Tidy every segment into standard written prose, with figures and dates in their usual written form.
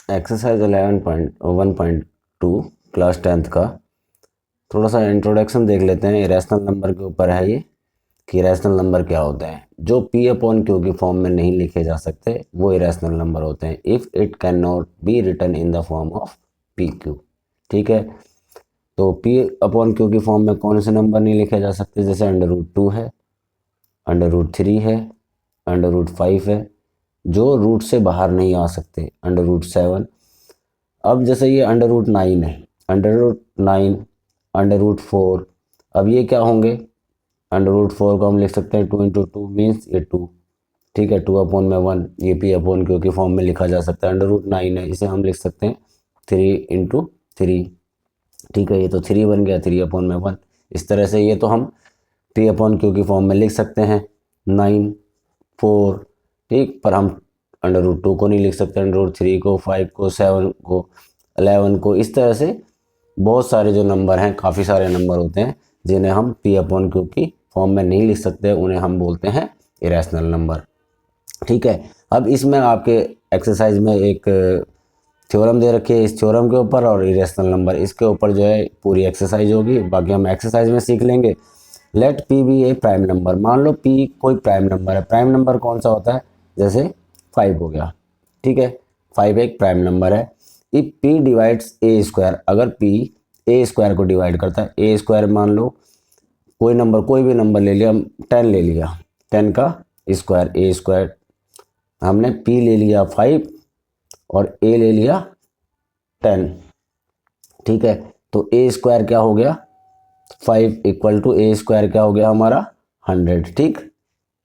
Exercise 11.1.2 class 10th का थोड़ा सा इंट्रोडक्शन देख लेते हैं। इरेशनल नंबर के ऊपर है ये कि इरेशनल नंबर क्या होते हैं। जो पी अपॉन क्यू की फॉर्म में नहीं लिखे जा सकते वो इरेशनल नंबर होते हैं if it can not be written in the form of P Q. ठीक है, तो पी अपॉन क्यू की फॉर्म में कौन से नंबर नहीं लिखे जा सकते, जैसे अंडर रूट 2 है, अंडर रूट 3 है, अंडर रूट 5 है, जो रूट से बाहर नहीं आ सकते, अंडर रूट 7। अब जैसे ये अंडर रूट 9 है, अंडर रूट 9, अंडर रूट 4, अब ये क्या होंगे, अंडर रूट 4 को हम लिख सकते हैं 2 × 2 मीन्स ये 2। ठीक है, 2/1, ये पी अपॉन क्यू की फॉर्म में लिखा जा सकता है। अंडर रूट 9 है, इसे हम लिख सकते हैं 3 × 3। ठीक है, ये तो 3 बन गया, 3/1। इस तरह से ये तो हम पी अपॉन क्यू की फॉर्म में लिख सकते हैं 9, 4। ठीक, पर हम अंडर रूट 2 को नहीं लिख सकते, अंडर रूट 3 को, 5 को, 7 को, 11 को। इस तरह से बहुत सारे जो नंबर हैं, काफ़ी सारे नंबर होते हैं जिन्हें हम पी अपॉन क्यू की फॉर्म में नहीं लिख सकते, उन्हें हम बोलते हैं इरेशनल नंबर। ठीक है, अब इसमें आपके एक्सरसाइज में एक थ्योरम दे रखी है, इस थ्योरम के ऊपर और इरेशनल नंबर, इसके ऊपर जो है पूरी एक्सरसाइज होगी, बाकी हम एक्सरसाइज में सीख लेंगे। Late P be a prime number, मान लो पी कोई प्राइम नंबर है। प्राइम नंबर कौन सा होता है, जैसे 5 हो गया। ठीक है, 5 एक प्राइम नंबर है। If P divides A square, अगर पी ए स्क्वायर को डिवाइड करता है, ए स्क्वायर मान लो कोई नंबर, कोई भी नंबर ले लिया, हम 10 ले लिया, 10 का स्क्वायर, ए स्क्वायर। हमने पी ले लिया 5 और ए ले लिया 10। ठीक है, तो ए स्क्वायर क्या हो गया, 5 इक्वल टू ए स्क्वायर क्या हो गया हमारा 100। ठीक,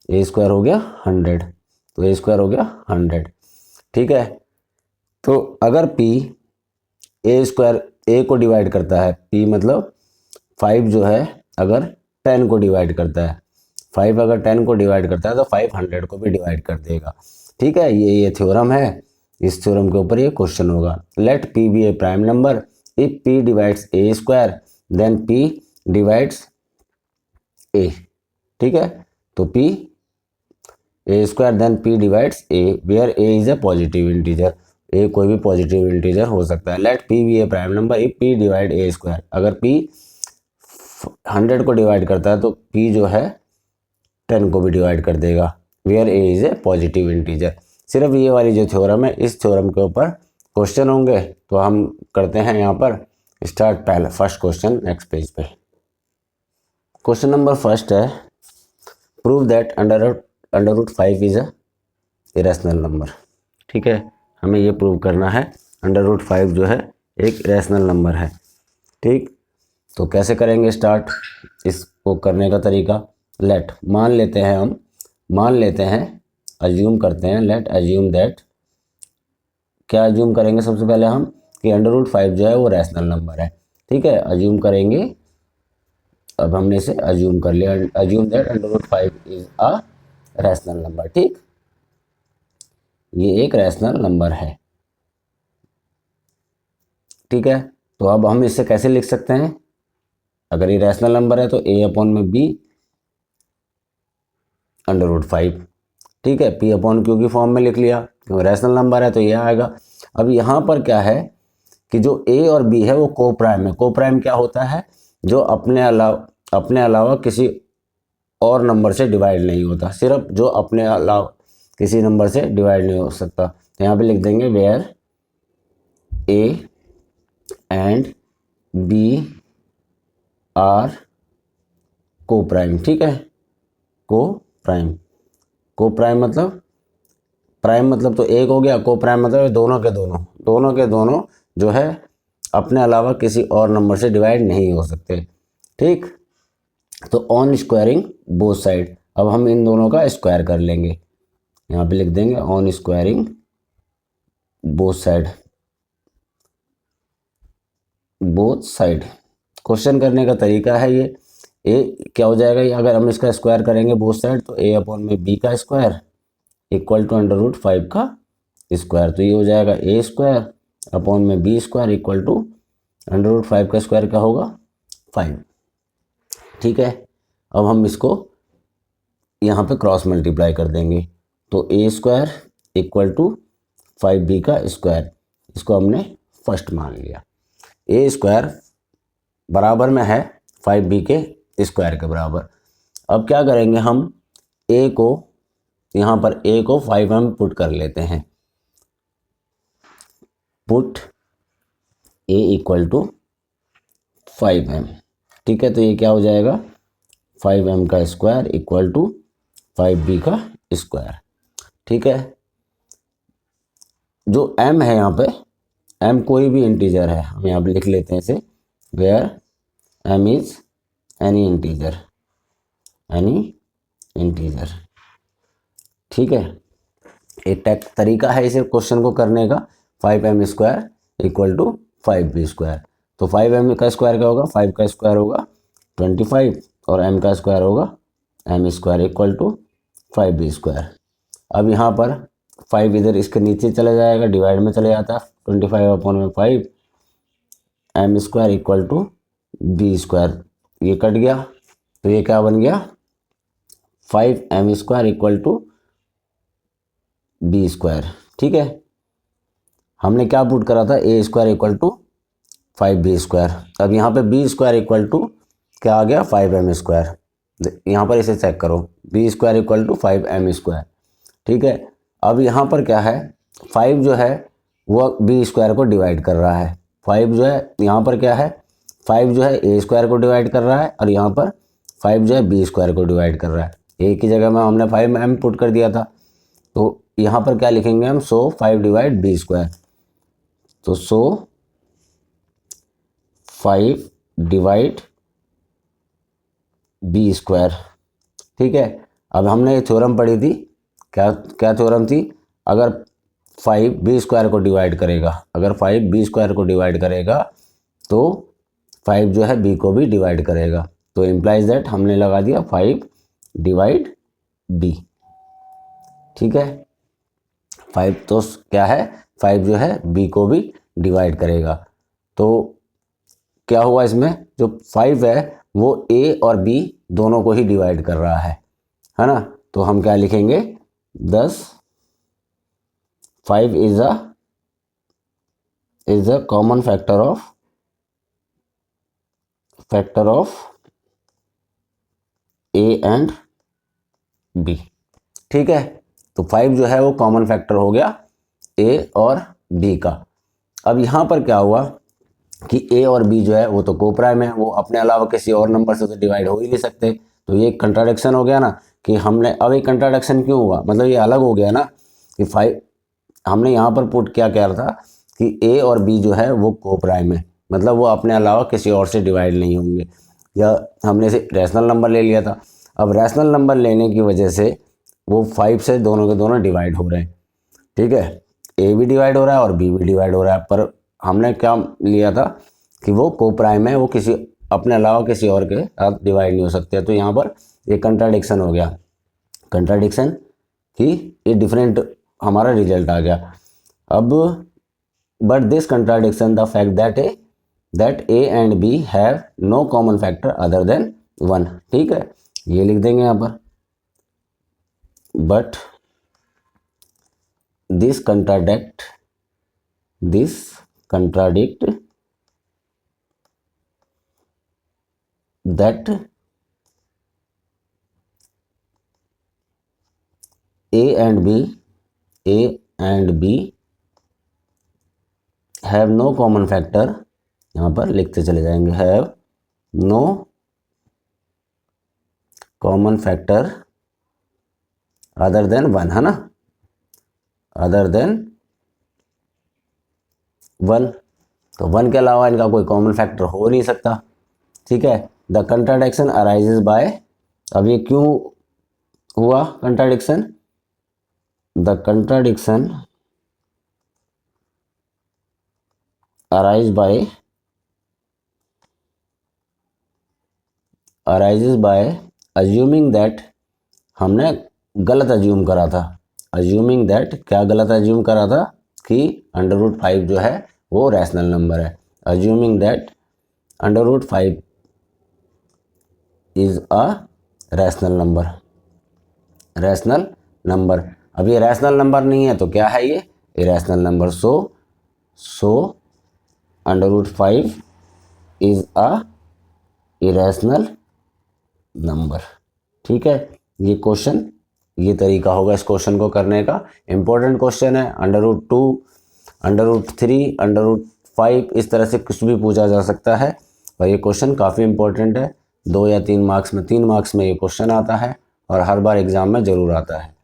ए स्क्वायर हो गया 100, तो ए स्क्वायर हो गया 100। ठीक है, तो अगर पी ए स्क्वायर ए को डिवाइड करता है, पी मतलब 5 जो है अगर 10 को डिवाइड करता है, 5 अगर 10 को डिवाइड करता है तो 5 100 को भी डिवाइड कर देगा। ठीक है, ये थ्योरम है, इस थ्योरम के ऊपर ये क्वेश्चन होगा। Let P be a prime number if P divides A square then P divides A. ठीक है, तो P A square then P divides A where A is a positive integer, A कोई भी positive integer हो सकता है। Let P be a prime number if P divide A square, अगर P 100 को डिवाइड करता है तो पी जो है 10 को भी डिवाइड कर देगा, where A is a positive integer. सिर्फ ये वाली जो थ्योरम है, इस थ्योरम के ऊपर क्वेश्चन होंगे, तो हम करते हैं यहाँ पर स्टार्ट। पहले फर्स्ट क्वेश्चन नेक्स्ट पेज पे। क्वेश्चन नंबर फर्स्ट है, prove that under root 5 is a irrational number. ठीक है, हमें ये प्रूव करना है अंडर रूट 5 जो है एक इरेशनल नंबर है। ठीक, तो कैसे करेंगे स्टार्ट, इसको करने का तरीका, लेट मान लेते हैं, हम मान लेते हैं, अज्यूम करते हैं, लेट अज्यूम दैट, क्या अज्यूम करेंगे सबसे पहले हम कि अंडर रूट 5 जो है वो रैशनल नंबर है। ठीक है, अज्यूम करेंगे, अब हमने इसे अज्यूम कर लिया, assume that under root 5 is a rational number. ठीक, ये एक रैशनल नंबर है। ठीक है, तो अब हम इसे कैसे लिख सकते हैं, अगर ये रैशनल नंबर है तो ए अपॉन में बी अंडर रूट 5। ठीक है, पी अपॉन क्यू की फॉर्म में लिख लिया, क्योंकि रैशनल नंबर है तो ये आएगा। अब यहाँ पर क्या है कि जो ए और बी है वो को प्राइम है। को प्राइम क्या होता है, जो अपने अलावा किसी और नंबर से डिवाइड नहीं होता, सिर्फ जो अपने अलावा किसी नंबर से डिवाइड नहीं हो सकता। तो यहाँ पे लिख देंगे where a and b are coprime. ठीक है, को प्राइम, को प्राइम मतलब, प्राइम मतलब तो एक हो गया, को प्राइम मतलब दोनों के दोनों, दोनों के दोनों जो है अपने अलावा किसी और नंबर से डिवाइड नहीं हो सकते। ठीक, तो ऑन स्क्वायरिंग बोथ साइड, अब हम इन दोनों का स्क्वायर कर लेंगे, यहाँ पे लिख देंगे on squaring both side, both side. Question करने का तरीका है ये, ए क्या हो जाएगा, ये अगर हम इसका स्क्वायर करेंगे बोथ साइड तो ए अपॉन में बी का square equal to under root 5 का स्क्वायर, तो ये हो जाएगा ए स्क्वायर अपॉन में b square equal to under root 5 का स्क्वायर क्या होगा 5। ठीक है, अब हम इसको यहाँ पे क्रॉस मल्टीप्लाई कर देंगे, तो ए स्क्वायर इक्वल टू 5b का स्क्वायर, इसको हमने फर्स्ट मान लिया। ए स्क्वायर बराबर में है 5b के स्क्वायर के बराबर। अब क्या करेंगे, हम ए को यहाँ पर ए को 5m पुट कर लेते हैं। Put a equal to 5m। ठीक है, तो ये क्या हो जाएगा, 5m का स्क्वायर इक्वल टू 5b का स्क्वायर। ठीक है, जो m है यहाँ पे, m कोई भी इंटीजर है, हम यहाँ पे लिख लेते हैं इसे, where m is any integer, any integer. ठीक है, एक तरीका है इसे क्वेश्चन को करने का, 5m square equal to 5b square. तो 5m का स्क्वायर क्या होगा, 5 का स्क्वायर होगा 25 और m का स्क्वायर होगा m square equal to 5b square. अब यहाँ पर 5 इधर इसके नीचे चला जाएगा, डिवाइड में चले जाता है, 25/5 m square equal to b square, ये कट गया, तो ये क्या बन गया, 5m square equal to b square. ठीक है, हमने क्या पुट करा था, A square equal to 5b square. अब यहाँ पे b स्क्वायर इक्वल टू क्या आ गया, 5m स्क्वायर। यहाँ पर इसे चेक करो, b square equal to 5m square. ठीक है, अब यहाँ पर क्या है, 5 जो है वो b स्क्वायर को डिवाइड कर रहा है। 5 जो है यहाँ पर क्या है, 5 जो है ए स्क्वायर को डिवाइड कर रहा है और यहाँ पर 5 जो है b स्क्वायर को डिवाइड कर रहा है। ए की जगह में हमने 5m पुट कर दिया था, तो यहाँ पर क्या लिखेंगे हम, सो 5 डिवाइड b स्क्वायर। तो सो 5 डिवाइड b स्क्वायर। ठीक है, अब हमने ये थ्योरम पढ़ी थी, क्या क्या थ्योरम थी, अगर 5 b स्क्वायर को डिवाइड करेगा, अगर 5 b स्क्वायर को डिवाइड करेगा तो 5 जो है b को भी डिवाइड करेगा। तो इम्प्लाइज दैट हमने लगा दिया 5 डिवाइड b। ठीक है, 5 तो क्या है, 5 जो है b को भी डिवाइड करेगा। तो क्या हुआ इसमें, जो 5 है वो a और b दोनों को ही डिवाइड कर रहा है ना। तो हम क्या लिखेंगे, 10 5 is a common factor of a and b। ठीक है, तो 5 जो है वो कॉमन फैक्टर हो गया a और b का। अब यहाँ पर क्या हुआ कि a और b जो है वो तो कोप्राइम है, वो अपने अलावा किसी और नंबर से तो डिवाइड हो ही नहीं सकते। तो ये कंट्राडिक्शन हो गया ना, कि हमने, अब एक कंट्राडिक्शन क्यों हुआ, मतलब ये अलग हो गया ना, कि 5 हमने यहाँ पर पुट क्या कह रहा था कि a और b जो है वो कोप्राइम है, मतलब वो अपने अलावा किसी और से डिवाइड नहीं होंगे, या हमने से रैशनल नंबर ले लिया था। अब रैशनल नंबर लेने की वजह से वो 5 से दोनों के दोनों डिवाइड हो रहे हैं। ठीक है, a भी डिवाइड हो रहा है और b भी डिवाइड हो रहा है, पर हमने क्या लिया था कि वो कोप्राइम है, वो किसी अपने अलावा किसी और के साथ डिवाइड नहीं हो सकते। तो यहाँ पर एक कंट्राडिक्शन हो गया, कंट्राडिक्शन कि ये डिफरेंट हमारा रिजल्ट आ गया। अब but this contradiction the fact that a and b have no common factor other than 1। ठीक है, ये लिख देंगे यहाँ पर, but this contradict that A and B have no common factor, यहाँ पर लिखते चले जाएंगे, have no common factor other than 1, है ना, other than 1। तो 1 के अलावा इनका कोई कॉमन फैक्टर हो नहीं सकता। ठीक है, द कंट्राडिक्शन अराइजेज बाय, अब ये क्यों हुआ contradiction, the contradiction arises by assuming that, हमने गलत अज्यूम करा था, अज्यूमिंग दैट, क्या गलत अज्यूम करा था कि √5 जो है वो रैशनल नंबर है। Assuming that √5 is a rational number. अब ये रैशनल नंबर नहीं है तो क्या है, ये irrational number. So so √5 is a irrational number. ठीक है, ये क्वेश्चन, ये तरीका होगा इस क्वेश्चन को करने का। इंपॉर्टेंट क्वेश्चन है। √2, √3, √5 इस तरह से कुछ भी पूछा जा सकता है और ये क्वेश्चन काफ़ी इंपॉर्टेंट है। 2 या 3 मार्क्स में, 3 मार्क्स में ये क्वेश्चन आता है और हर बार एग्ज़ाम में ज़रूर आता है।